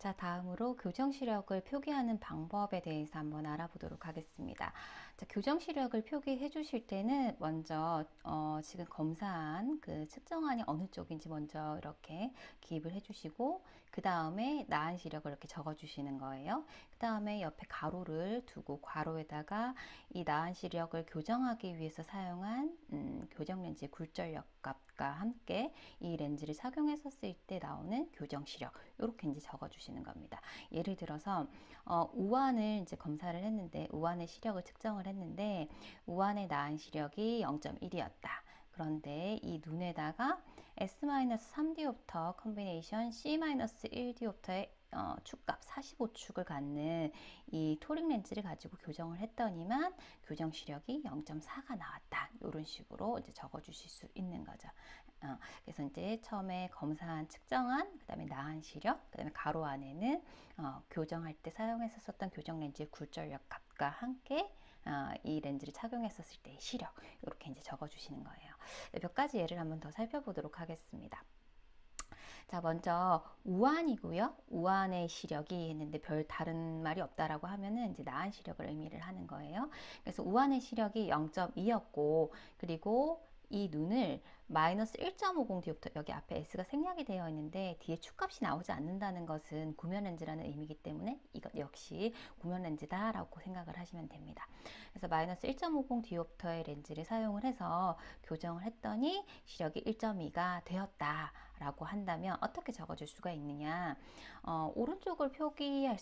자, 다음으로 교정 시력을 표기하는 방법에 대해서 한번 알아보도록 하겠습니다. 자, 교정 시력을 표기해 주실 때는 먼저 지금 검사한 그 측정안이 어느 쪽인지 먼저 이렇게 기입을 해 주시고, 그 다음에 나은 시력을 이렇게 적어 주시는 거예요. 그 다음에 옆에 가로를 두고 괄호에다가 이 나은 시력을 교정하기 위해서 사용한 교정 렌즈의 굴절력 값과 함께 이 렌즈를 착용했었을 때 나오는 교정 시력, 이렇게 이제 적어 주시는 겁니다. 예를 들어서 우환을 이제 검사를 했는데, 우환의 시력을 측정을 했는데 우환의 나은 시력이 0.1이었다. 그런데 이 눈에다가 S-3디옵터 컨비네이션 C-1디옵터의 축값 45축을 갖는 이 토릭 렌즈를 가지고 교정을 했더니만 교정 시력이 0.4가 나왔다. 이런 식으로 이제 적어 주실 수 있는 거죠. 그래서 이제 처음에 검사한 측정한, 그 다음에 나은 시력, 그 다음에 가로 안에는 교정할 때 사용했었던 교정 렌즈의 굴절력 값과 함께 이 렌즈를 착용했었을 때의 시력, 이렇게 이제 적어 주시는 거예요. 몇 가지 예를 한번 더 살펴보도록 하겠습니다. 자, 먼저 우환이고요. 우환의 시력이 했는데 별 다른 말이 없다라고 하면은 이제 나은 시력을 의미를 하는 거예요. 그래서 우환의 시력이 0.2였고, 그리고 이 눈을 마이너스 1.50 디옵터, 여기 앞에 S가 생략이 되어 있는데 뒤에 축값이 나오지 않는다는 것은 구면 렌즈라는 의미이기 때문에 이것 역시 구면 렌즈다 라고 생각을 하시면 됩니다. 그래서 마이너스 1.50 디옵터의 렌즈를 사용을 해서 교정을 했더니 시력이 1.2가 되었다 라고 한다면 어떻게 적어줄 수가 있느냐. 오른쪽을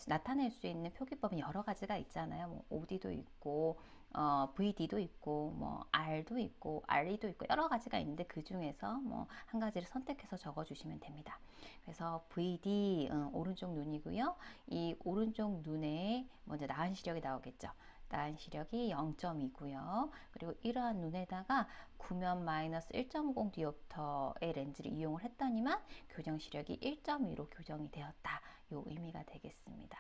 나타낼 수 있는 표기법은 여러 가지가 있잖아요. 뭐 OD도 있고 VD도 있고, 뭐 R도 있고, RE도 있고, 여러 가지가 있는데 그 중에서 뭐 한 가지를 선택해서 적어주시면 됩니다. 그래서 VD 오른쪽 눈이고요. 이 오른쪽 눈에 먼저 나은 시력이 나오겠죠. 나은 시력이 0.2고요. 그리고 이러한 눈에다가 구면 마이너스 1.50 디옵터의 렌즈를 이용을 했더니만 교정 시력이 1.2로 교정이 되었다. 요 의미가 되겠습니다.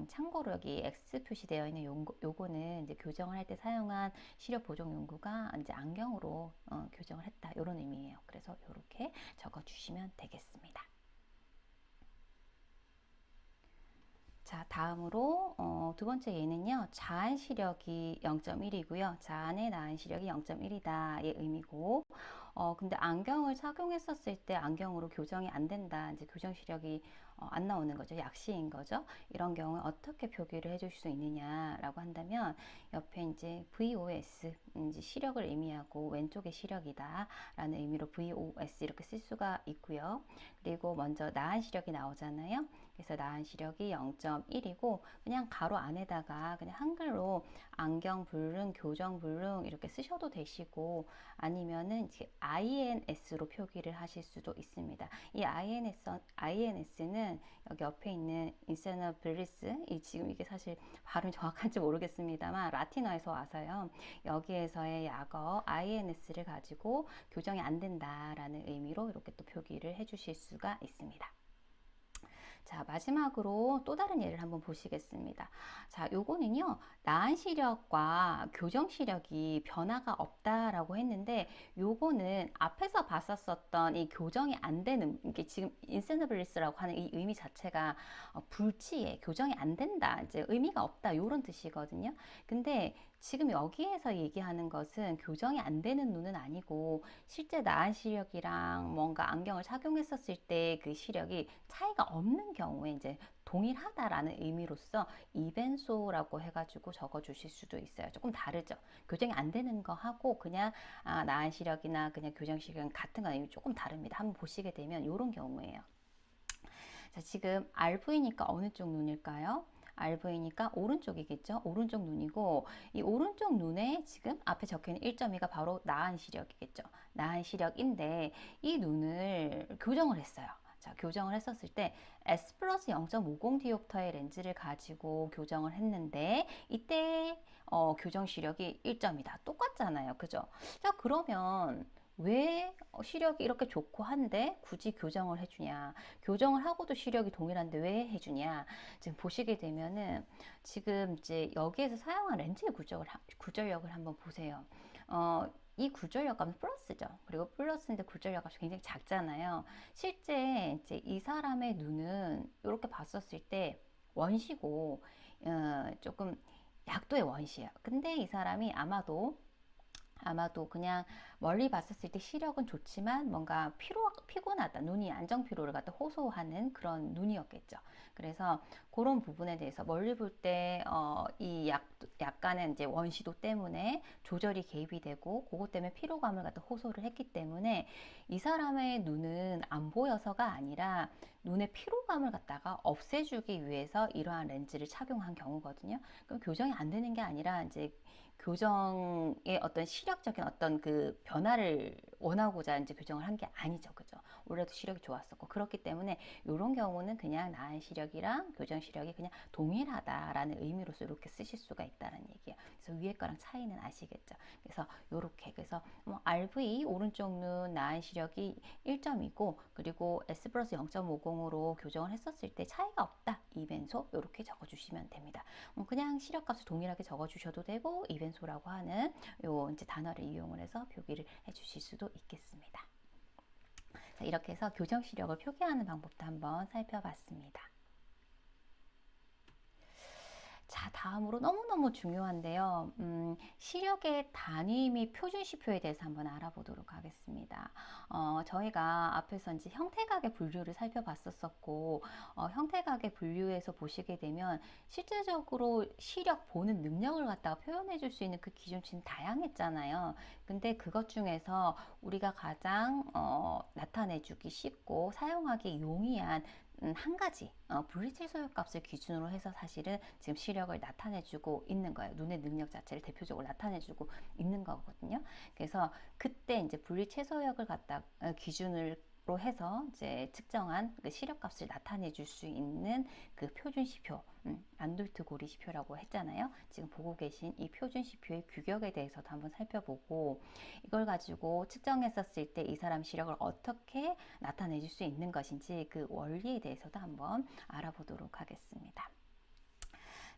참고로 여기 X 표시되어 있는 요거는 이제 교정을 할 때 사용한 시력 보정 용구가 이제 안경으로 교정을 했다, 이런 의미예요. 그래서 이렇게 적어 주시면 되겠습니다. 자, 다음으로 두 번째 예는요, 자안 시력이 0.1이고요. 자안의 나은 시력이 0.1이다의 의미고, 근데 안경을 착용했었을 때 안경으로 교정이 안 된다, 이제 교정 시력이 안 나오는 거죠. 약시인 거죠. 이런 경우에 어떻게 표기를 해줄 수 있느냐라고 한다면, 옆에 이제 VOS, 이제 시력을 의미하고 왼쪽의 시력이다 라는 의미로 VOS 이렇게 쓸 수가 있고요. 그리고 먼저 나은 시력이 나오잖아요. 그래서 나은 시력이 0.1이고 그냥 가로 안에다가 그냥 한글로 안경 불능, 교정 불능 이렇게 쓰셔도 되시고, 아니면은 이제 INS로 표기를 하실 수도 있습니다. 이 INS는 여기 옆에 있는 인세너블리스, 지금 이게 사실 발음 정확한지 모르겠습니다만 라틴어에서 와서요. 여기에서의 약어 INS를 가지고 교정이 안 된다라는 의미로 이렇게 또 표기를 해 주실 수가 있습니다. 자, 마지막으로 또 다른 예를 한번 보시겠습니다. 자, 요거는요, 나은 시력과 교정 시력이 변화가 없다라고 했는데, 요거는 앞에서 봤었던 이 교정이 안 되는, 이게 지금 인센서블리스라고 하는 이 의미 자체가 불치해, 교정이 안 된다, 이제 의미가 없다, 요런 뜻이거든요. 근데 지금 여기에서 얘기하는 것은 교정이 안 되는 눈은 아니고, 실제 나은 시력이랑 뭔가 안경을 착용했었을 때 그 시력이 차이가 없는 경우에 이제 동일하다라는 의미로서 이벤소라고 해가지고 적어 주실 수도 있어요. 조금 다르죠. 교정이 안 되는 거 하고 그냥 나은 시력이나 그냥 교정 시력은 같은 거 조금 다릅니다. 한번 보시게 되면 이런 경우예요. 자, 지금 RV니까 어느 쪽 눈일까요? RV니까 오른쪽이겠죠. 오른쪽 눈이고, 이 오른쪽 눈에 지금 앞에 적혀있는 1.2가 바로 나은 시력이겠죠. 나은 시력인데 이 눈을 교정을 했어요. 자, 교정을 했었을 때 S 플러스 0.50 디옵터의 렌즈를 가지고 교정을 했는데 이때 교정 시력이 1점이다. 똑같잖아요. 그죠? 자, 그러면 왜 시력이 이렇게 좋고 한데 굳이 교정을 해주냐? 교정을 하고도 시력이 동일한데 왜 해주냐? 지금 보시게 되면은 지금 이제 여기에서 사용한 렌즈의 굴절력을 한번 보세요. 이 굴절력감은 플러스죠. 그리고 플러스인데 굴절력감이 굉장히 작잖아요. 실제 이제 이 사람의 눈은 이렇게 봤었을 때 원시고 조금 약도의 원시예요. 근데 이 사람이 아마도 그냥 멀리 봤었을 때 시력은 좋지만 뭔가 피곤하다, 눈이 안정 피로를 갖다 호소하는 그런 눈이었겠죠. 그래서 그런 부분에 대해서 멀리 볼 때 이 약간의 이제 원시도 때문에 조절이 개입이 되고 그것 때문에 피로감을 갖다 호소를 했기 때문에 이 사람의 눈은 안 보여서가 아니라 눈의 피로감을 갖다가 없애주기 위해서 이러한 렌즈를 착용한 경우거든요. 그럼 교정이 안 되는 게 아니라 이제 교정의 어떤 시력적인 어떤 그 변화를 원하고자 이제 교정을 한 게 아니죠. 그죠? 원래도 시력이 좋았었고. 그렇기 때문에 이런 경우는 그냥 나은 시력이랑 교정 시력이 그냥 동일하다라는 의미로서 이렇게 쓰실 수가 있다는 얘기예요. 그래서 위에 거랑 차이는 아시겠죠? 그래서 이렇게. 그래서 뭐 RV 오른쪽 눈 나은 시력이 1점이고 그리고 S 플러스 0.50으로 교정을 했었을 때 차이가 없다. 이벤소 이렇게 적어주시면 됩니다. 그냥 시력값을 동일하게 적어주셔도 되고 이벤소라고 하는 요 이제 단어를 이용을 해서 표기를 해주실 수도 있겠습니다. 자, 이렇게 해서 교정 시력을 표기하는 방법도 한번 살펴봤습니다. 자, 다음으로 너무너무 중요한데요. 시력의 단위 및 표준시표에 대해서 한번 알아보도록 하겠습니다. 저희가 앞에서 이제 형태각의 분류를 살펴봤었고, 형태각의 분류에서 보시게 되면 실제적으로 시력 보는 능력을 갖다가 표현해 줄 수 있는 그 기준치는 다양했잖아요. 근데 그것 중에서 우리가 가장 나타내 주기 쉽고 사용하기 용이한 한 가지 분리칠 소요값을 기준으로 해서 사실은 지금 시력을 나타내주고 있는 거예요. 눈의 능력 자체를 대표적으로 나타내주고 있는 거거든요. 그래서 그때 이제 분리채소역을 갖다 기준으로 해서 이제 측정한 그 시력값을 나타내 줄 수 있는 그 표준시표, 란돌트 고리시표라고 했잖아요. 지금 보고 계신 이 표준시표의 규격에 대해서도 한번 살펴보고 이걸 가지고 측정했었을 때 이 사람 시력을 어떻게 나타내 줄 수 있는 것인지 그 원리에 대해서도 한번 알아보도록 하겠습니다.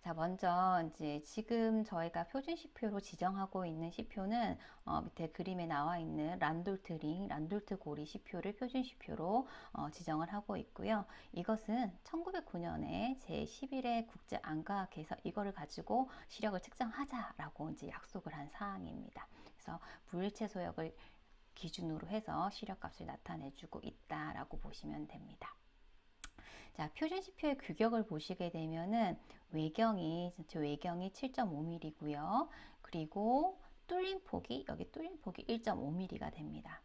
자, 먼저 이제 지금 저희가 표준 시표로 지정하고 있는 시표는 밑에 그림에 나와 있는 란돌트 고리 시표를 표준 시표로 지정을 하고 있고요. 이것은 1909년에 제11회 국제 안과학회에서 이거를 가지고 시력을 측정하자라고 이제 약속을 한 사항입니다. 그래서 불일체 소역을 기준으로 해서 시력값을 나타내주고 있다라고 보시면 됩니다. 자, 표준시표의 규격을 보시게 되면은 외경이 7.5mm고요. 그리고 여기 뚫린 폭이 1.5mm가 됩니다.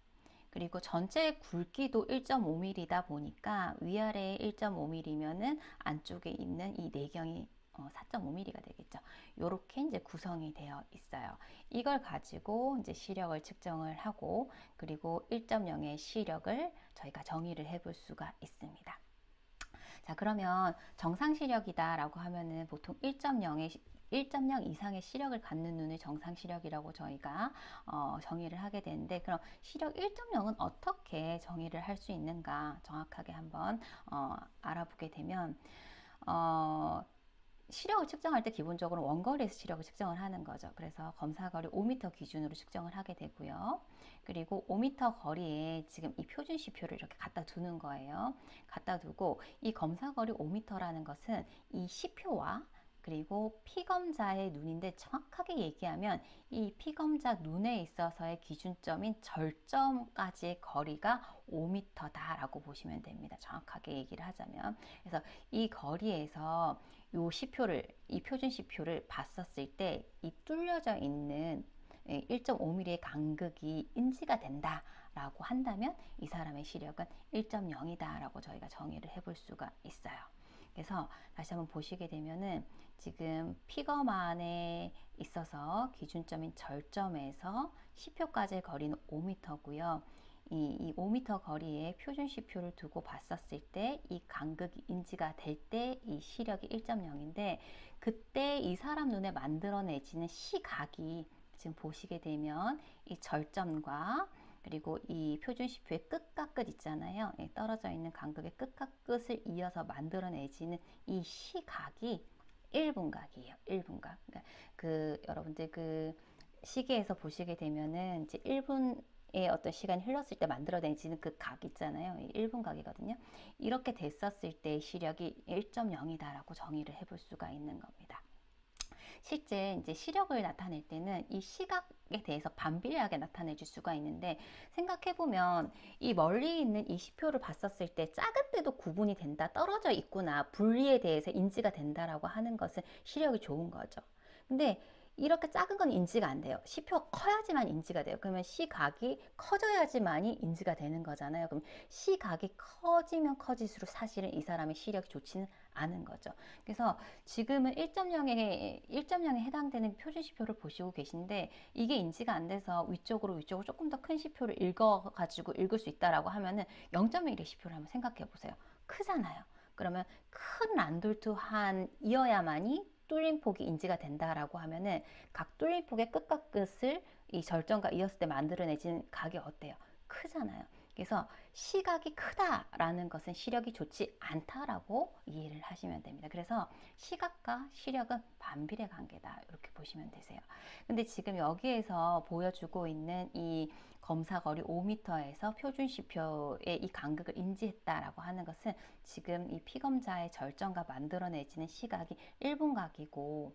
그리고 전체 굵기도 1.5mm다 보니까 위아래에 1.5mm면은 안쪽에 있는 이 내경이 4.5mm가 되겠죠. 이렇게 이제 구성이 되어 있어요. 이걸 가지고 이제 시력을 측정을 하고 그리고 1.0의 시력을 저희가 정의를 해볼 수가 있습니다. 자, 그러면 정상 시력이다라고 하면은 보통 1.0 이상의 시력을 갖는 눈을 정상 시력이라고 저희가 정의를 하게 되는데 그럼 시력 1.0은 어떻게 정의를 할 수 있는가 정확하게 한번 알아보게 되면 시력을 측정할 때 기본적으로 원거리에서 시력을 측정을 하는 거죠. 그래서 검사거리 5m 기준으로 측정을 하게 되고요. 그리고 5m 거리에 지금 이 표준시표를 이렇게 갖다 두는 거예요. 갖다 두고 이 검사거리 5m라는 것은 이 시표와 그리고 피검자의 눈인데 정확하게 얘기하면 이 피검자 눈에 있어서의 기준점인 절점까지의 거리가 5m다라고 보시면 됩니다. 정확하게 얘기를 하자면. 그래서 이 거리에서 이 표준시표를 봤었을 때 이 뚫려져 있는 1.5mm의 간극이 인지가 된다라고 한다면 이 사람의 시력은 1.0이다 라고 저희가 정의를 해볼 수가 있어요. 그래서 다시 한번 보시게 되면은 지금 피검 안에 있어서 기준점인 절점에서 시표까지의 거리는 5m고요. 이 5m 거리에 표준시표를 두고 봤었을 때 이 간극이 인지가 될 때 이 시력이 1.0인데 그때 이 사람 눈에 만들어내지는 시각이 지금 보시게 되면 이 절점과 그리고 이 표준시표의 끝과 끝 있잖아요. 떨어져 있는 간극의 끝과 끝을 이어서 만들어내지는 이 시각이 1분각이에요. 1분각. 그러니까 여러분들 시계에서 보시게 되면은 이제 1분의 어떤 시간이 흘렀을 때 만들어내지는 그 각 있잖아요. 1분 각이거든요. 이렇게 됐었을 때 시력이 1.0이다라고 정의를 해볼 수가 있는 겁니다. 실제 이제 시력을 나타낼 때는 이 시각에 대해서 반비례하게 나타내 줄 수가 있는데, 생각해 보면 이 멀리 있는 이 시표를 봤었을 때 작은 데도 구분이 된다, 떨어져 있구나, 분리에 대해서 인지가 된다라고 하는 것은 시력이 좋은 거죠. 근데 이렇게 작은 건 인지가 안 돼요. 시표가 커야지만 인지가 돼요. 그러면 시각이 커져야지만이 인지가 되는 거잖아요. 그럼 시각이 커지면 커질수록 사실은 이 사람의 시력이 좋지는 않은 거죠. 그래서 지금은 1.0에 해당되는 표준시표를 보시고 계신데, 이게 인지가 안 돼서 위쪽으로 조금 더 큰 시표를 읽어가지고 읽을 수 있다라고 하면은 0.1의 시표를 한번 생각해 보세요. 크잖아요. 그러면 큰 란돌트한이어야만이 뚫림폭이 인지가 된다라고 하면은 각 뚫림폭의 끝과 끝을 이 절정과 이었을 때 만들어내진 각이 어때요? 크잖아요. 그래서 시각이 크다라는 것은 시력이 좋지 않다라고 이해를 하시면 됩니다. 그래서 시각과 시력은 반비례 관계다, 이렇게 보시면 되세요. 근데 지금 여기에서 보여주고 있는 이 검사거리 5m에서 표준시표의 이 간극을 인지했다라고 하는 것은 지금 이 피검자의 절정과 만들어내지는 시각이 1분각이고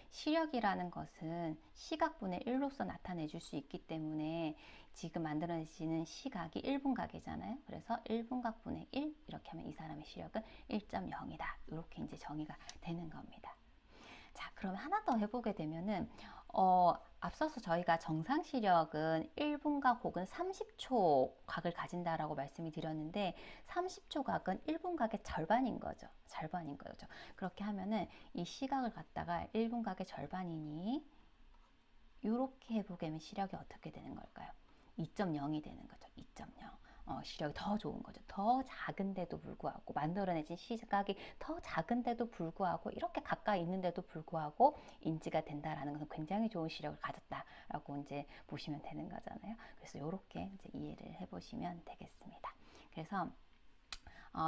시력이라는 것은 시각분의 1로서 나타내 줄 수 있기 때문에 지금 만들어지는 시각이 1분각이잖아요. 그래서 1분각분의 1 이렇게 하면 이 사람의 시력은 1.0이다. 이렇게 이제 정의가 되는 겁니다. 자, 그럼 하나 더 해보게 되면은 앞서서 저희가 정상 시력은 1분각 혹은 30초 각을 가진다라고 말씀을 드렸는데, 30초 각은 1분각의 절반인 거죠. 절반인 거죠. 그렇게 하면은 이 시각을 갖다가 1분각의 절반이니 이렇게 해보게 되면 시력이 어떻게 되는 걸까요? 2.0이 되는 거죠. 2.0. 시력이 더 좋은 거죠. 더 작은데도 불구하고, 만들어내진 시각이 더 작은데도 불구하고, 이렇게 가까이 있는데도 불구하고 인지가 된다라는 것은 굉장히 좋은 시력을 가졌다라고 이제 보시면 되는 거잖아요. 그래서 이렇게 이제 이해를 해보시면 되겠습니다. 그래서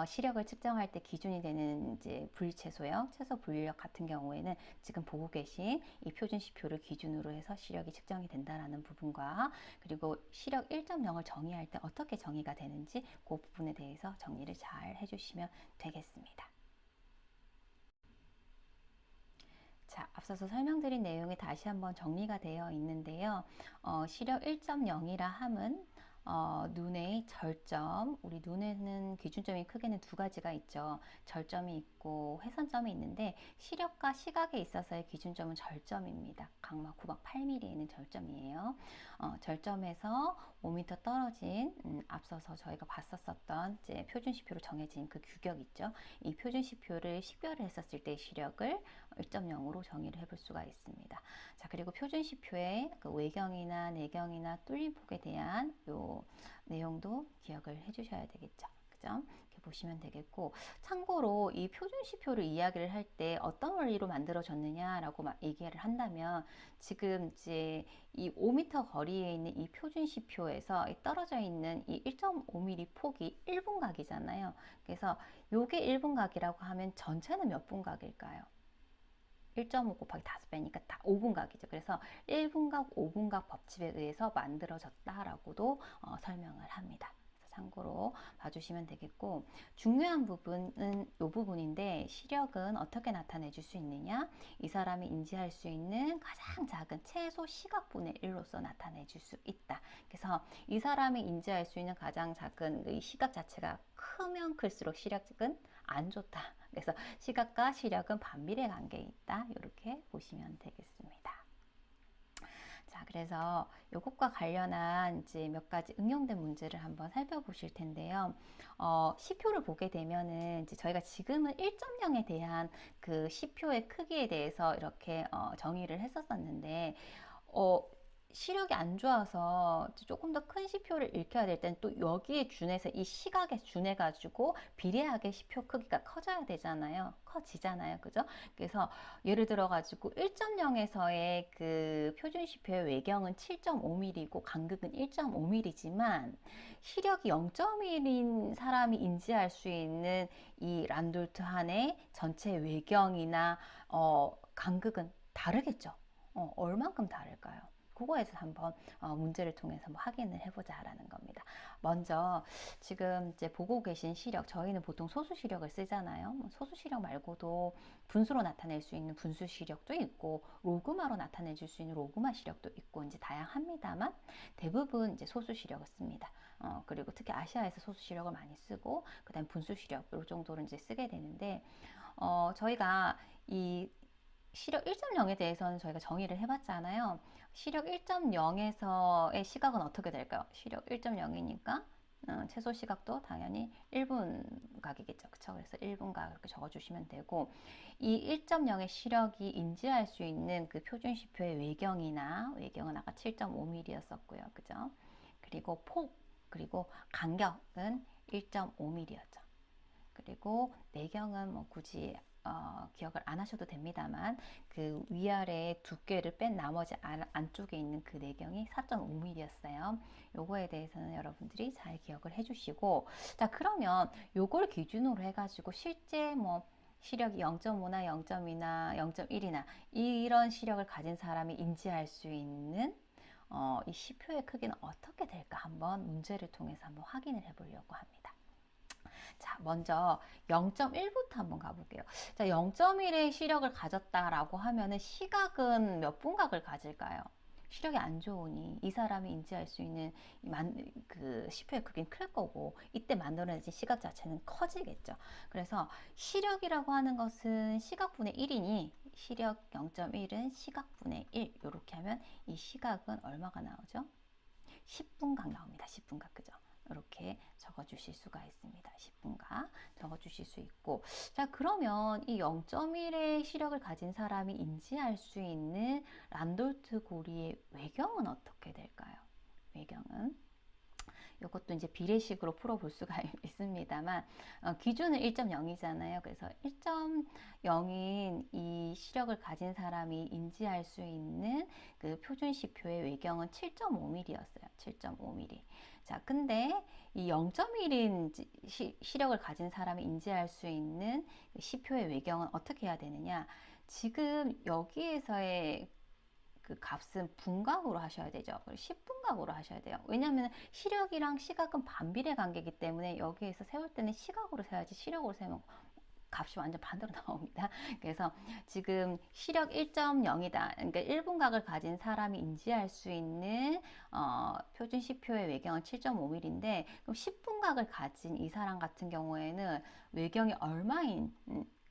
시력을 측정할 때 기준이 되는 이제 불채소형, 채소 분류력 같은 경우에는 지금 보고 계신 이 표준시표를 기준으로 해서 시력이 측정이 된다라는 부분과, 그리고 시력 1.0을 정의할 때 어떻게 정의가 되는지 그 부분에 대해서 정리를 잘 해주시면 되겠습니다. 자, 앞서서 설명드린 내용이 다시 한번 정리가 되어 있는데요. 시력 1.0이라 함은 눈의 절점, 우리 눈에는 기준점이 크게는 두 가지가 있죠. 절점이 있고 회선점이 있는데, 시력과 시각에 있어서의 기준점은 절점입니다. 각막 9막 8mm에 있는 절점이에요. 절점에서 5m 떨어진 앞서서 저희가 봤었던 이제 표준시표로 정해진 그 규격 있죠. 이 표준시표를 식별을 했었을 때 시력을 1.0으로 정의를 해볼 수가 있습니다. 자, 그리고 표준시표의 그 외경이나 내경이나 뚫림폭에 대한 요 내용도 기억을 해주셔야 되겠죠. 그죠? 이렇게 보시면 되겠고, 참고로 이 표준시표를 이야기를 할 때 어떤 원리로 만들어졌느냐라고 얘기를 한다면, 지금 이제 이 5m 거리에 있는 이 표준시표에서 떨어져 있는 이 1.5mm 폭이 1분각이잖아요. 그래서 요게 1분각이라고 하면 전체는 몇 분각일까요? 1.5 곱하기 5배니까 다 5분각이죠. 그래서 1분각, 5분각 법칙에 의해서 만들어졌다라고도 설명을 합니다. 참고로 봐주시면 되겠고, 중요한 부분은 이 부분인데, 시력은 어떻게 나타내 줄 수 있느냐? 이 사람이 인지할 수 있는 가장 작은 최소 시각분의 1로서 나타내 줄 수 있다. 그래서 이 사람이 인지할 수 있는 가장 작은 이 시각 자체가 크면 클수록 시력은 안 좋다. 그래서 시각과 시력은 반비례 관계에 있다. 이렇게 보시면 되겠습니다. 자, 그래서 이것과 관련한 이제 몇 가지 응용된 문제를 한번 살펴보실 텐데요. 시표를 보게 되면은 이제 저희가 지금은 1.0에 대한 그 시표의 크기에 대해서 이렇게 정의를 했었었는데, 시력이 안 좋아서 조금 더 큰 시표를 읽혀야 될 때는 또 여기에 준해서 이 시각에 준해 가지고 비례하게 시표 크기가 커져야 되잖아요. 커지잖아요. 그죠? 그래서 예를 들어 가지고 1.0에서의 그 표준 시표의 외경은 7.5mm이고 간극은 1.5mm지만, 시력이 0.1인 사람이 인지할 수 있는 이 란돌트 한의 전체 외경이나 간극은 다르겠죠. 얼만큼 다를까요? 그거에서 한번 문제를 통해서 한번 확인을 해보자라는 겁니다. 먼저 지금 이제 보고 계신 시력, 저희는 보통 소수 시력을 쓰잖아요. 소수 시력 말고도 분수로 나타낼 수 있는 분수 시력도 있고 로그마로 나타내 줄 수 있는 로그마 시력도 있고 이제 다양합니다만 대부분 이제 소수 시력을 씁니다. 그리고 특히 아시아에서 소수 시력을 많이 쓰고 그다음 분수 시력 이 정도를 이제 쓰게 되는데 저희가 이 시력 1.0에 대해서는 저희가 정의를 해봤잖아요. 시력 1.0에서의 시각은 어떻게 될까요? 시력 1.0이니까 최소 시각도 당연히 1분 각이겠죠. 그쵸? 그래서 1분 각 이렇게 적어주시면 되고 이 1.0의 시력이 인지할 수 있는 그 표준시표의 외경은 아까 7.5mm였었고요. 그죠? 그리고 폭, 그리고 간격은 1.5mm였죠. 그리고 내경은 뭐 굳이 기억을 안 하셔도 됩니다만 그 위아래 두께를 뺀 나머지 안쪽에 있는 그 내경이 4.5mm였어요. 요거에 대해서는 여러분들이 잘 기억을 해주시고 자 그러면 요걸 기준으로 해가지고 실제 뭐 시력이 0.5나 0.2나 0.1이나 이런 시력을 가진 사람이 인지할 수 있는 이 시표의 크기는 어떻게 될까 한번 문제를 통해서 한번 확인을 해보려고 합니다. 자, 먼저 0.1부터 한번 가볼게요. 자, 0.1의 시력을 가졌다라고 하면은 시각은 몇 분각을 가질까요? 시력이 안 좋으니 이 사람이 인지할 수 있는 그 시표의 크기는 클 거고 이때 만들어내진 시각 자체는 커지겠죠. 그래서 시력이라고 하는 것은 시각분의 1이니 시력 0.1은 시각분의 1 이렇게 하면 이 시각은 얼마가 나오죠? 10분각 나옵니다. 10분각 그죠? 이렇게 적어주실 수가 있습니다. 10분각 적어주실 수 있고 자 그러면 이 0.1의 시력을 가진 사람이 인지할 수 있는 란돌트 고리의 외경은 어떻게 될까요? 외경은 이것도 이제 비례식으로 풀어볼 수가 있습니다만 기준은 1.0이잖아요. 그래서 1.0인 이 시력을 가진 사람이 인지할 수 있는 그 표준시표의 외경은 7.5mm였어요. 7.5mm. 자, 근데 이 0.1인 시력을 가진 사람이 인지할 수 있는 시표의 외경은 어떻게 해야 되느냐? 지금 여기에서의 그 값은 분각으로 하셔야 되죠. 10분각으로 하셔야 돼요. 왜냐하면 시력이랑 시각은 반비례 관계이기 때문에 여기에서 세울 때는 시각으로 세야지 시력으로 세면 값이 완전 반대로 나옵니다. 그래서 지금 시력 1.0이다. 그러니까 1분각을 가진 사람이 인지할 수 있는 표준 시표의 외경은 7.5mm인데 그럼 10분각을 가진 이 사람 같은 경우에는 외경이 얼마인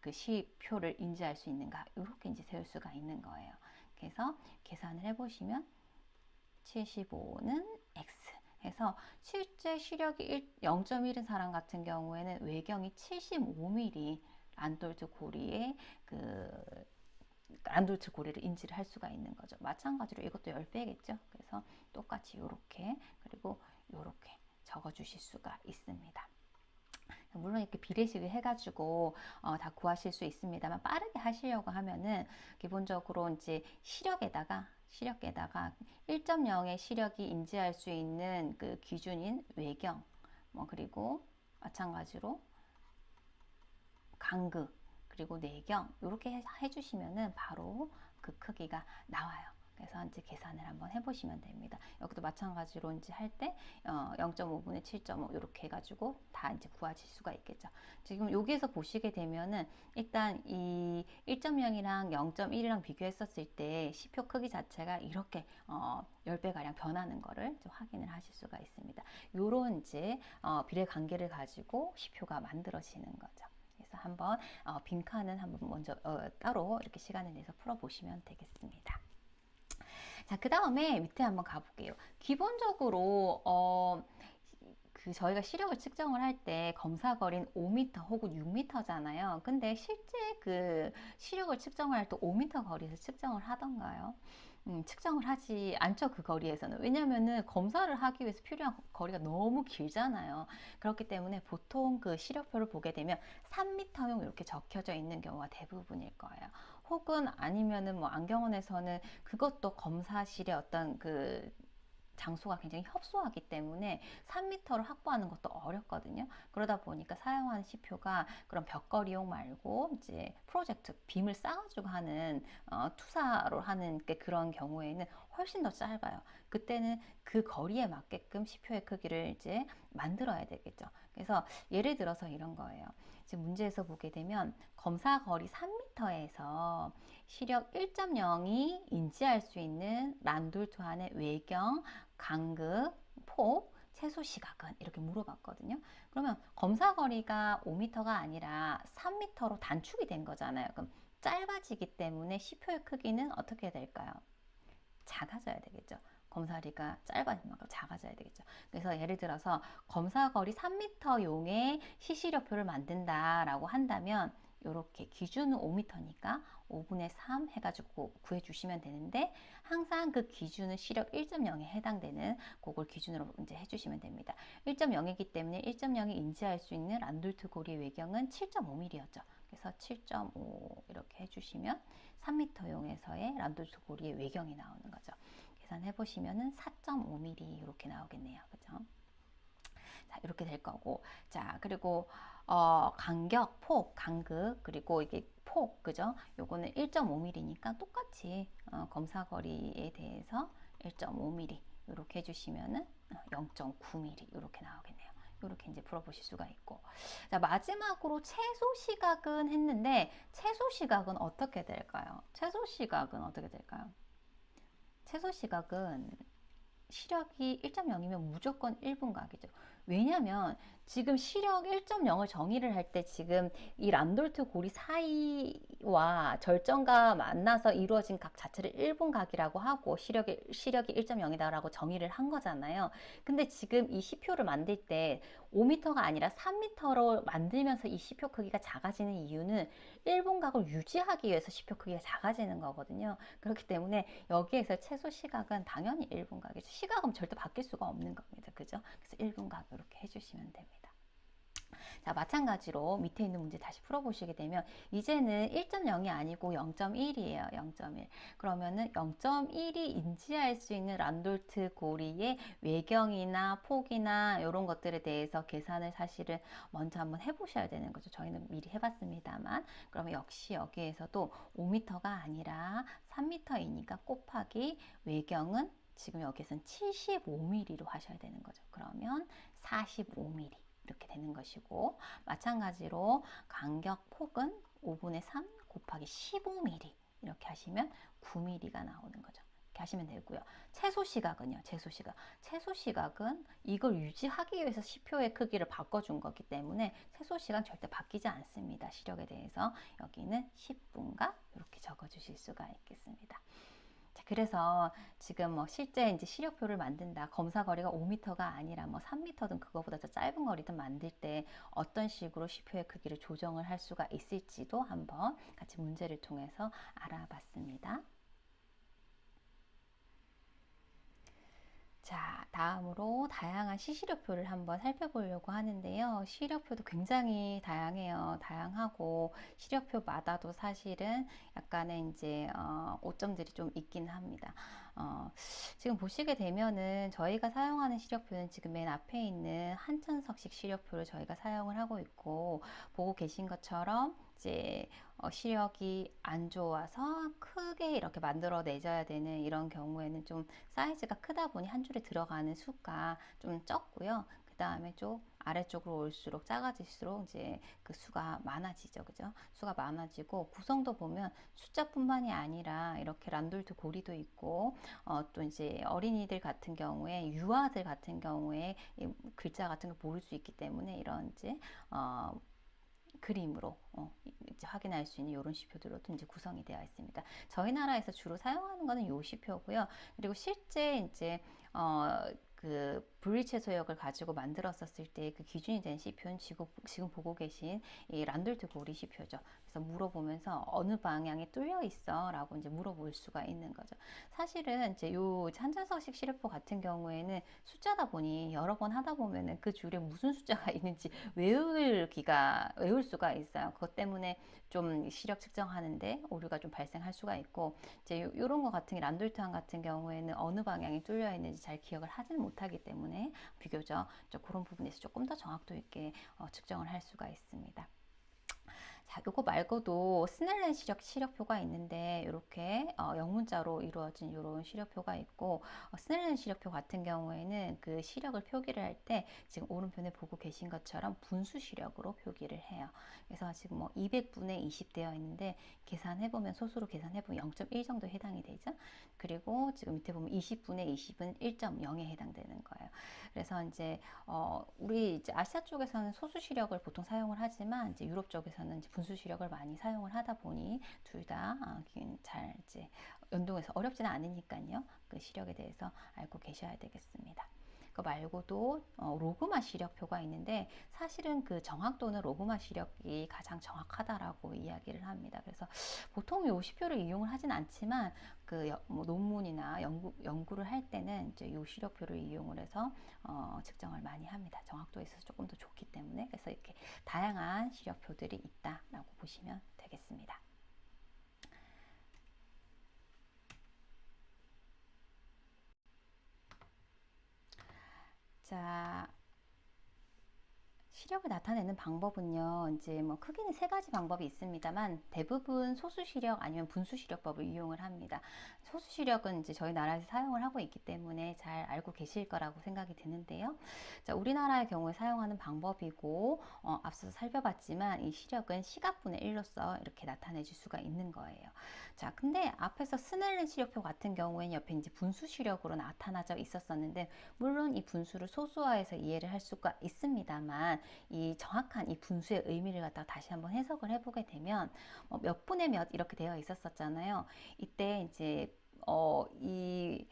그 시표를 인지할 수 있는가 이렇게 이제 세울 수가 있는 거예요. 그래서 계산을 해보시면 75는 X 해서 실제 시력이 0.1인 사람 같은 경우에는 외경이 75mm 란돌트 고리의 그 란돌트 고리를 인지를 할 수가 있는 거죠. 마찬가지로 이것도 10배겠죠. 그래서 똑같이 이렇게 그리고 이렇게 적어 주실 수가 있습니다. 물론 이렇게 비례식을 해가지고 다 구하실 수 있습니다만 빠르게 하시려고 하면은 기본적으로 이제 시력에다가 1.0의 시력이 인지할 수 있는 그 기준인 외경 뭐 그리고 마찬가지로 간극 그리고 내경 이렇게 해주시면은 바로 그 크기가 나와요. 그래서 이제 계산을 한번 해보시면 됩니다. 여기도 마찬가지로 이제 할 때 0.5분의 7.5 이렇게 해가지고 다 이제 구하실 수가 있겠죠. 지금 여기에서 보시게 되면은 일단 이 1.0이랑 0.1이랑 비교했었을 때 시표 크기 자체가 이렇게 10배 가량 변하는 거를 확인을 하실 수가 있습니다. 요런 이제 비례 관계를 가지고 시표가 만들어지는 거죠. 그래서 한번 빈칸은 한번 먼저 따로 이렇게 시간을 내서 풀어보시면 되겠습니다. 자, 그 다음에 밑에 한번 가볼게요. 기본적으로 그 저희가 시력을 측정을 할 때 검사 거리는 5m 혹은 6m잖아요. 근데 실제 그 시력을 측정할 때 5m 거리에서 측정을 하던가요? 측정을 하지 않죠. 그 거리에서는. 왜냐면은 검사를 하기 위해서 필요한 거리가 너무 길잖아요. 그렇기 때문에 보통 그 시력표를 보게 되면 3m용 이렇게 적혀져 있는 경우가 대부분일 거예요. 혹은 아니면은 뭐 안경원에서는 그것도 검사실의 어떤 그 장소가 굉장히 협소하기 때문에 3m를 확보하는 것도 어렵거든요. 그러다 보니까 사용하는 시표가 그런 벽걸이용 말고 이제 프로젝트 빔을 쌓아주고 하는 투사로 하는 그런 경우에는 훨씬 더 짧아요. 그때는 그 거리에 맞게끔 시표의 크기를 이제 만들어야 되겠죠. 그래서 예를 들어서 이런 거예요. 지금 문제에서 보게 되면 검사 거리 3m에서 시력 1.0이 인지할 수 있는 란돌트환의 외경, 간극, 폭, 최소 시각은 이렇게 물어봤거든요. 그러면 검사 거리가 5m가 아니라 3m로 단축이 된 거잖아요. 그럼 짧아지기 때문에 시표의 크기는 어떻게 될까요? 작아져야 되겠죠. 검사거리가 짧아진 만큼 작아져야 되겠죠. 그래서 예를 들어서 검사거리 3m용의 시시력표를 만든다라고 한다면 이렇게 기준은 5m니까 5분의 3 해가지고 구해주시면 되는데 항상 그 기준은 시력 1.0에 해당되는 그걸 기준으로 이제 해주시면 됩니다. 1.0이기 때문에 1.0이 인지할 수 있는 란돌트 고리 외경은 7.5mm였죠. 그래서 7.5 이렇게 해주시면 3m용에서의 란돌트 고리의 외경이 나오는 거죠. 계산해 보시면은 4.5mm 이렇게 나오겠네요. 그죠? 자, 이렇게 될 거고. 자, 그리고 간격, 폭, 간극, 그리고 이게 폭, 그죠? 요거는 1.5mm니까 똑같이 검사 거리에 대해서 1.5mm 이렇게 해주시면은 0.9mm 이렇게 나오겠네요. 이렇게 이제 풀어보실 수가 있고. 자, 마지막으로 최소 시각은 했는데, 최소 시각은 어떻게 될까요? 최소 시각은 어떻게 될까요? 최소 시각은 시력이 1.0이면 무조건 1분각이죠. 왜냐면 지금 시력 1.0을 정의를 할 때 지금 이 란돌트 고리 사이와 절정과 만나서 이루어진 각 자체를 1분각이라고 하고 시력이 1.0이다라고 정의를 한 거잖아요. 근데 지금 이 시표를 만들 때 5m가 아니라 3m로 만들면서 이 시표 크기가 작아지는 이유는 1분각을 유지하기 위해서 시표 크기가 작아지는 거거든요. 그렇기 때문에 여기에서 최소 시각은 당연히 1분각이죠. 시각은 절대 바뀔 수가 없는 겁니다. 그죠? 그래서 1분각 이렇게 해주시면 됩니다. 자, 마찬가지로 밑에 있는 문제 다시 풀어보시게 되면 이제는 1.0이 아니고 0.1이에요. 0.1. 그러면은 0.1이 인지할 수 있는 란돌트 고리의 외경이나 폭이나 이런 것들에 대해서 계산을 사실은 먼저 한번 해보셔야 되는 거죠. 저희는 미리 해봤습니다만. 그러면 역시 여기에서도 5m가 아니라 3m이니까 곱하기 외경은 지금 여기서는 75mm로 하셔야 되는 거죠. 그러면 45mm. 이렇게 되는 것이고 마찬가지로 간격 폭은 5분의 3 곱하기 15mm 이렇게 하시면 9mm가 나오는 거죠. 이렇게 하시면 되고요. 최소 시각은요. 최소 시각은 이걸 유지하기 위해서 시표의 크기를 바꿔준 거기 때문에 최소 시간 절대 바뀌지 않습니다. 시력에 대해서 여기는 10분각 이렇게 적어주실 수가 있겠습니다. 자, 그래서 지금 뭐 실제 이제 시력표를 만든다. 검사 거리가 5m가 아니라 뭐 3m든 그거보다 더 짧은 거리든 만들 때 어떤 식으로 시표의 크기를 조정을 할 수가 있을지도 한번 같이 문제를 통해서 알아봤습니다. 자, 다음으로 다양한 시시력표를 한번 살펴보려고 하는데요. 시력표도 굉장히 다양하고 시력표마다도 사실은 약간의 이제 오점들이 좀 있긴 합니다. 지금 보시게 되면은 저희가 사용하는 시력표는 지금 맨 앞에 있는 한천석식 시력표를 저희가 사용을 하고 있고 보고 계신 것처럼 이제 시력이 안 좋아서 크게 이렇게 만들어 내줘야 되는 이런 경우에는 좀 사이즈가 크다 보니 한 줄에 들어가는 수가 좀 적고요. 그 다음에 좀 아래쪽으로 올수록 작아질수록 이제 그 수가 많아지죠. 그죠? 수가 많아지고 구성도 보면 숫자뿐만이 아니라 이렇게 란돌트 고리도 있고 또 이제 어린이들 같은 경우에 유아들 같은 경우에 글자 같은 걸 모를 수 있기 때문에 이런 이제 그림으로 이제 확인할 수 있는 이런 시표들로도 이제 구성이 되어 있습니다. 저희 나라에서 주로 사용하는 거는 이 시표고요. 그리고 실제 이제 그 분리채소역을 가지고 만들었었을 때 그 기준이 된 C표는 지금 보고 계신 이 란돌트 고리 C표죠. 그래서 물어보면서 어느 방향에 뚫려 있어? 라고 이제 물어볼 수가 있는 거죠. 사실은 이제 요 한전석식 시력표 같은 경우에는 숫자다 보니 여러 번 하다 보면은 그 줄에 무슨 숫자가 있는지 외울 수가 있어요. 그것 때문에 좀 시력 측정하는데 오류가 좀 발생할 수가 있고, 이제 요런 거 같은 게 란돌트항 같은 경우에는 어느 방향이 뚫려 있는지 잘 기억을 하지는 못하기 때문에 비교적 그런 부분에서 조금 더 정확도 있게 측정을 할 수가 있습니다. 자, 요거 말고도 스넬렌 시력표가 있는데 이렇게 영문자로 이루어진 이런 시력표가 있고, 스넬렌 시력표 같은 경우에는 그 시력을 표기를 할 때 지금 오른편에 보고 계신 것처럼 분수 시력으로 표기를 해요. 그래서 지금 뭐 200분의 20 되어 있는데 계산해보면 소수로 계산해보면 0.1 정도 해당이 되죠. 그리고 지금 밑에 보면 20분의 20은 1.0에 해당되는 거예요. 그래서 이제 우리 이제 아시아 쪽에서는 소수 시력을 보통 사용을 하지만 이제 유럽 쪽에서는 이제 분수 시력을 많이 사용을 하다 보니 둘 다 잘 이제 연동해서 어렵지는 않으니까요. 그 시력에 대해서 알고 계셔야 되겠습니다. 그 말고도 로그마 시력표가 있는데 사실은 그 정확도는 로그마 시력이 가장 정확하다라고 이야기를 합니다. 그래서 보통 요 시표를 이용을 하진 않지만 그 뭐 논문이나 연구를 할 때는 이제 요 시력표를 이용을 해서 측정을 많이 합니다. 정확도에 있어서 조금 더 좋기 때문에. 그래서 이렇게 다양한 시력표들이 있다라고 보시면 되겠습니다. 자, 시력을 나타내는 방법은요, 이제 뭐 크게는 세 가지 방법이 있습니다만 대부분 소수 시력 아니면 분수 시력법을 이용을 합니다. 소수 시력은 이제 저희 나라에서 사용을 하고 있기 때문에 잘 알고 계실 거라고 생각이 드는데요. 자, 우리나라의 경우에 사용하는 방법이고, 앞서서 살펴봤지만 이 시력은 시각분의 1로서 이렇게 나타내 줄 수가 있는 거예요. 자, 근데 앞에서 스넬렌 시력표 같은 경우에는 옆에 이제 분수 시력으로 나타나져 있었었는데, 물론 이 분수를 소수화해서 이해를 할 수가 있습니다만, 이 정확한 이 분수의 의미를 갖다가 다시 한번 해석을 해보게 되면 몇 분의 몇 이렇게 되어 있었잖아요. 이때 이제 이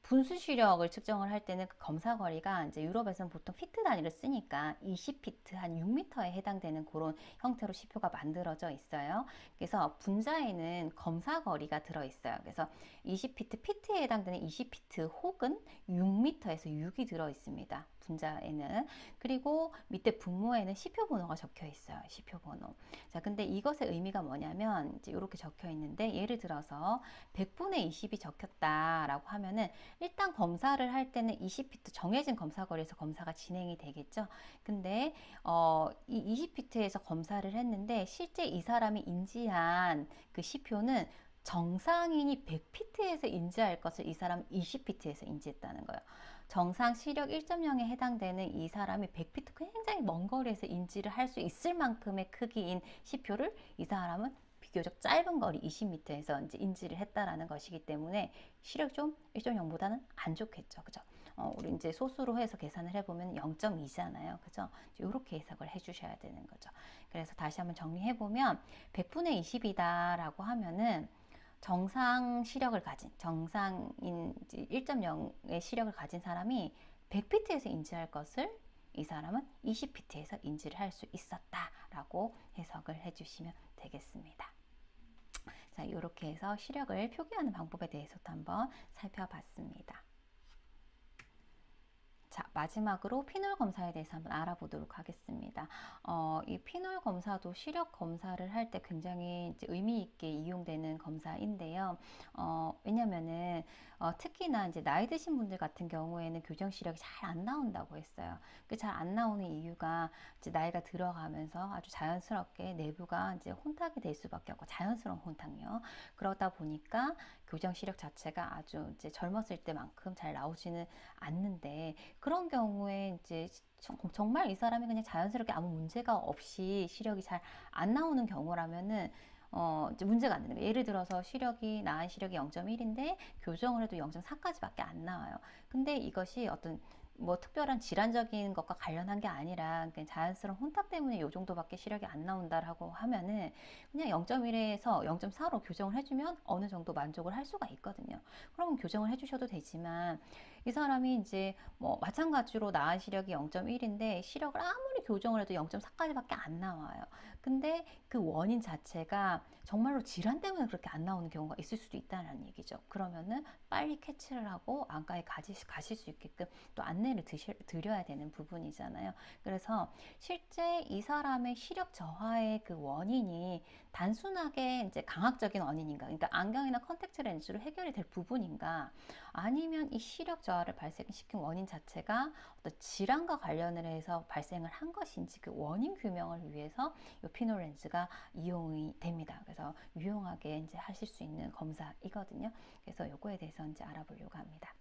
분수 시력을 측정을 할 때는 그 검사 거리가 이제 유럽에서는 보통 피트 단위를 쓰니까 20피트 한 6m에 해당되는 그런 형태로 시표가 만들어져 있어요. 그래서 분자에는 검사 거리가 들어 있어요. 그래서 20피트 피트에 해당되는 20피트 혹은 6m에서 6이 들어 있습니다. 분자에는. 그리고 밑에 분모에는 시표 번호가 적혀 있어요. 시표 번호. 자, 근데 이것의 의미가 뭐냐면 이제 이렇게 적혀 있는데, 예를 들어서 100분의 20이 적혔다라고 하면은 일단 검사를 할 때는 20피트 정해진 검사 거리에서 검사가 진행이 되겠죠. 근데 이 20피트에서 검사를 했는데 실제 이 사람이 인지한 그 시표는 정상인이 100피트에서 인지할 것을 이 사람 20피트에서 인지했다는 거예요. 정상 시력 1.0에 해당되는 이 사람이 100피트 굉장히 먼 거리에서 인지를 할 수 있을 만큼의 크기인 시표를 이 사람은 비교적 짧은 거리 20m에서 이제 인지를 했다라는 것이기 때문에 시력 좀 1.0보다는 안 좋겠죠. 그죠? 우리 이제 소수로 해서 계산을 해보면 0.2잖아요. 그죠? 이렇게 해석을 해주셔야 되는 거죠. 그래서 다시 한번 정리해보면 100분의 20이다라고 하면은 정상 시력을 가진, 정상인 1.0의 시력을 가진 사람이 100피트에서 인지할 것을 이 사람은 20피트에서 인지를 할 수 있었다라고 해석을 해주시면 되겠습니다. 자, 이렇게 해서 시력을 표기하는 방법에 대해서도 한번 살펴봤습니다. 자, 마지막으로 피놀 검사에 대해서 한번 알아보도록 하겠습니다. 이 피놀 검사도 시력 검사를 할 때 굉장히 이제 의미 있게 이용되는 검사인데요. 왜냐면은 특히나 이제 나이 드신 분들 같은 경우에는 교정 시력이 잘 안 나온다고 했어요. 그 잘 안 나오는 이유가 이제 나이가 들어가면서 아주 자연스럽게 내부가 이제 혼탁이 될 수밖에 없고, 자연스러운 혼탁요. 그러다 보니까 교정 시력 자체가 아주 이제 젊었을 때만큼 잘 나오지는 않는데, 그런 경우에 이제 정말 이 사람이 그냥 자연스럽게 아무 문제가 없이 시력이 잘 안 나오는 경우라면은 이제 문제가 안 되는 거예요. 예를 들어서 나은 시력이 0.1인데 교정을 해도 0.4까지밖에 안 나와요. 근데 이것이 어떤 뭐 특별한 질환적인 것과 관련한 게 아니라 그냥 자연스러운 혼탁 때문에 이 정도밖에 시력이 안 나온다라고 하면은 그냥 0.1에서 0.4로 교정을 해주면 어느 정도 만족을 할 수가 있거든요. 그러면 교정을 해주셔도 되지만 이 사람이 이제 뭐 마찬가지로 나은 시력이 0.1인데 시력을 아무리 교정을 해도 0.4까지밖에 안 나와요. 근데 그 원인 자체가 정말로 질환 때문에 그렇게 안 나오는 경우가 있을 수도 있다는 얘기죠. 그러면은 빨리 캐치를 하고 안과에 가실 수 있게끔 또 안내를 드려야 되는 부분이잖아요. 그래서 실제 이 사람의 시력 저하의 그 원인이 단순하게 이제 강압적인 원인인가, 그러니까 안경이나 컨택트 렌즈로 해결이 될 부분인가, 아니면 이 시력 저하를 발생시킨 원인 자체가 어떤 질환과 관련을 해서 발생을 한 것인지 그 원인 규명을 위해서 이 피놀 렌즈가 이용이 됩니다. 그래서 유용하게 이제 하실 수 있는 검사이거든요. 그래서 요거에 대해서 이제 알아보려고 합니다.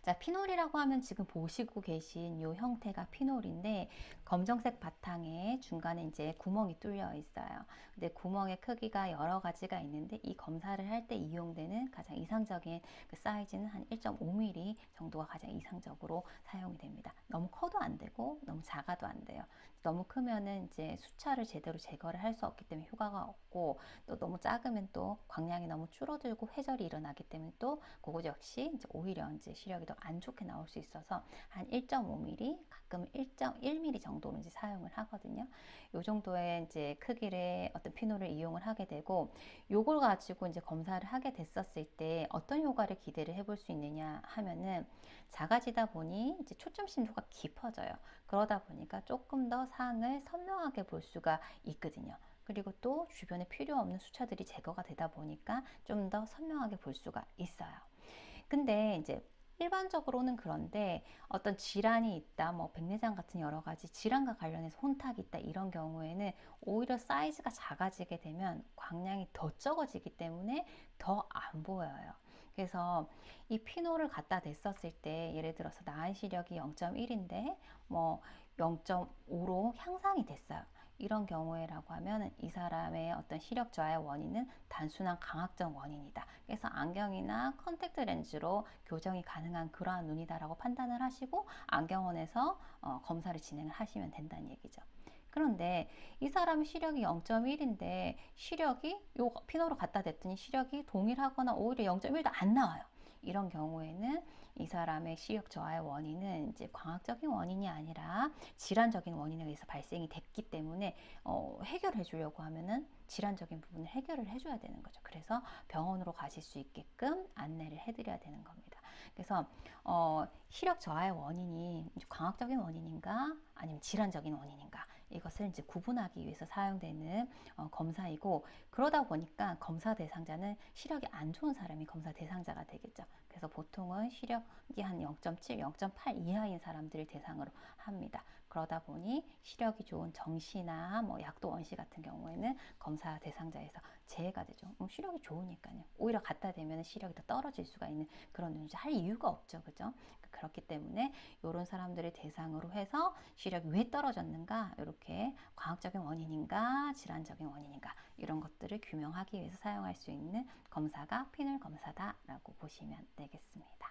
자, 피놀이라고 하면 지금 보시고 계신 이 형태가 피놀인데 검정색 바탕에 중간에 이제 구멍이 뚫려 있어요. 근데 구멍의 크기가 여러 가지가 있는데 이 검사를 할 때 이용되는 가장 이상적인 그 사이즈는 한 1.5mm 정도가 가장 이상적으로 사용이 됩니다. 너무 커도 안 되고 너무 작아도 안 돼요. 너무 크면은 이제 수차를 제대로 제거를 할 수 없기 때문에 효과가 없고, 또 너무 작으면 또 광량이 너무 줄어들고 회절이 일어나기 때문에 또 그거 역시 이제 오히려 이제 시력이 더 안 좋게 나올 수 있어서 한 1.5mm, 가끔 1.1mm 정도로 이제 사용을 하거든요. 요 정도의 이제 크기의 어떤 피놀을 이용을 하게 되고, 요걸 가지고 이제 검사를 하게 됐었을 때 어떤 효과를 기대를 해볼 수 있느냐 하면은, 작아지다 보니 이제 초점 심도가 깊어져요. 그러다 보니까 조금 더 사항을 선명하게 볼 수가 있거든요. 그리고 또 주변에 필요 없는 수차들이 제거가 되다 보니까 좀 더 선명하게 볼 수가 있어요. 근데 이제 일반적으로는 그런데 어떤 질환이 있다, 뭐 백내장 같은 여러 가지 질환과 관련해서 혼탁이 있다, 이런 경우에는 오히려 사이즈가 작아지게 되면 광량이 더 적어지기 때문에 더 안 보여요. 그래서 이 피노를 갖다 댔었을 때 예를 들어서 나은 시력이 0.1인데 뭐 0.5로 향상이 됐어요. 이런 경우에라고 하면 이 사람의 어떤 시력 저하의 원인은 단순한 강압적 원인이다. 그래서 안경이나 컨택트 렌즈로 교정이 가능한 그러한 눈이다라고 판단을 하시고 안경원에서 검사를 진행을 하시면 된다는 얘기죠. 그런데 이 사람이 시력이 0.1인데 시력이 요 피노로 갖다 댔더니 시력이 동일하거나 오히려 0.1도 안 나와요. 이런 경우에는 이 사람의 시력 저하의 원인은 이제 광학적인 원인이 아니라 질환적인 원인에 의해서 발생이 됐기 때문에 해결해 주려고 하면은 질환적인 부분을 해결을 해줘야 되는 거죠. 그래서 병원으로 가실 수 있게끔 안내를 해드려야 되는 겁니다. 그래서 시력 저하의 원인이 광학적인 원인인가 아니면 질환적인 원인인가, 이것을 이제 구분하기 위해서 사용되는 검사이고, 그러다 보니까 검사 대상자는 시력이 안 좋은 사람이 검사 대상자가 되겠죠. 그래서 보통은 시력이 한 0.7, 0.8 이하인 사람들을 대상으로 합니다. 그러다 보니 시력이 좋은 정시나 뭐 약도 원시 같은 경우에는 검사 대상자에서 제외가 되죠. 시력이 좋으니까요. 오히려 갖다 대면 시력이 더 떨어질 수가 있는 그런 눈이죠. 할 이유가 없죠. 그죠? 그렇기 때문에 이런 사람들을 대상으로 해서 시력이 왜 떨어졌는가, 이렇게 과학적인 원인인가 질환적인 원인인가, 이런 것들을 규명하기 위해서 사용할 수 있는 검사가 피놀 검사다라고 보시면 되겠습니다.